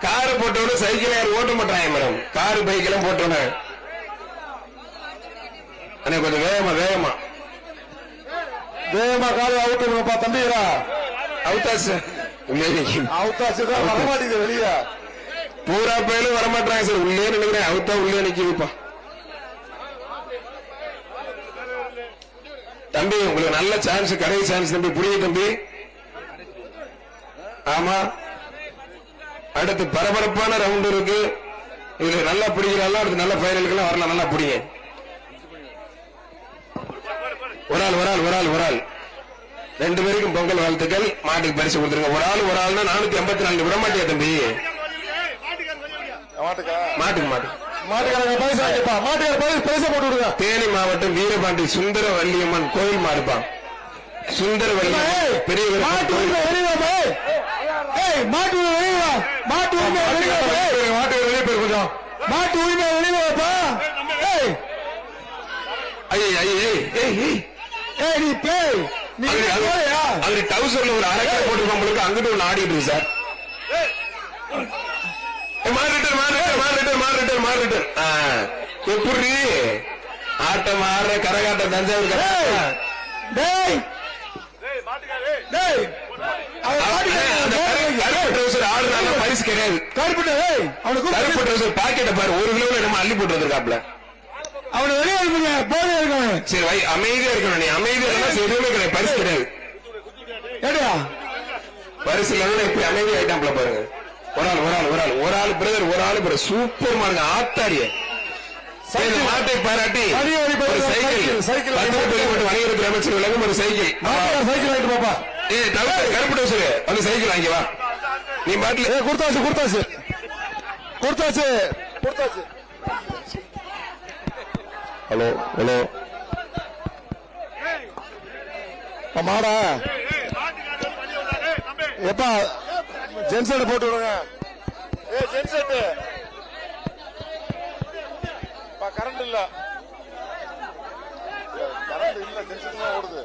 Car போட்டோட cycle யாரும் ஓட்ட மாட்டாங்க மேடம். காரு பைக் எல்லாம் போட்டோன்னு கொஞ்சம் வேகமா வேகமா வேகமா காலை அவுட்டுப்பா தம்பிரா. அவுத்தாசு அவுத்தாசு தான் வரமாட்டேங்குது வெளியே. பூரா பேரும் வரமாட்டாங்க சார். உள்ளே நினைக்கிறேன். அவுத்தா உள்ளே நிக்குதுப்பா. தம்பி உங்களுக்கு நல்ல சான்ஸ், கடைசி சான்ஸ் தம்பி. புரியுது தம்பி? ஆமா, அடுத்து பரபரப்பான ரவுண்ட் இருக்கு. இதுல நல்லா பிடிக்கிறாள். அடுத்து நல்ல ஃபைனலுக்கு வரலாம். நல்லா பிடிங்க. ஒரு ஆள் ரெண்டு பேருக்கும் பொங்கல் வாழ்த்துக்கள். மாட்டுக்கு பரிசு கொடுத்துருங்க. ஒரு ஆள்னா 484 விட மாட்டியா தம்பி? தேனி மாவட்டம் வீரபாண்டி சுந்தர வள்ளியம்மன் கோயில் மாடுப்பா. சுந்தர வள்ளியம்மன் பெரிய மாட்டு உரிமை வெளியே பேர் கொஞ்சம் மாட்டு உரிமை வெளியேப்பா. நீ பேய் அங்க டவுசர்ல ஒரு அரைக்கடை போட்டுருக்கோம். அங்கிட்டு ஒண்ணு ஆடிட்டு இருக்கு சார். எப்படி ஆட்டம் ஆடுற கரகாட்டம் தஞ்சாவூர் ஆடுனால பரிசு கிடையாது. கருப்பு ட்ரௌசர் பாக்கெட்டை பாரு. 1 கிலோல நம்ம அள்ளி போட்டு வந்திருக்காப்ல. அவனை வெளியே அனுப்புங்க. போதே இருக்கணும். சரி வை, அமைதியா இருக்கணும். நீ அமைதியா இருந்தா எதுவுமே கிடையாது. பரிசு கிடையாது. பரிசு இல்லைன்னா இப்படி அமைதியா ஆயிட்டாப்ல பாருங்க. ஒரு ஆள் பிரதர். சூப்பர் மார்ங்க ஆத்தாரிய மாட்டை பாராட்டி ஒரு சைக்கிள் வணிகத்துறை அமைச்சர் விலகும் ஒரு சைக்கிள் வாங்கிட்டு பாப்பா. கருப்பு டவுசர் வந்து சைக்கிள் வாங்கி வா. நீ பாட்டில் கொடுத்தாச்சு. ஹலோ மாடா எப்பா ஜென்செட் போட்டு விடுங்க. ஜென்செட் கரண்ட் இல்ல. ஜென்செட் தான் ஓடுது.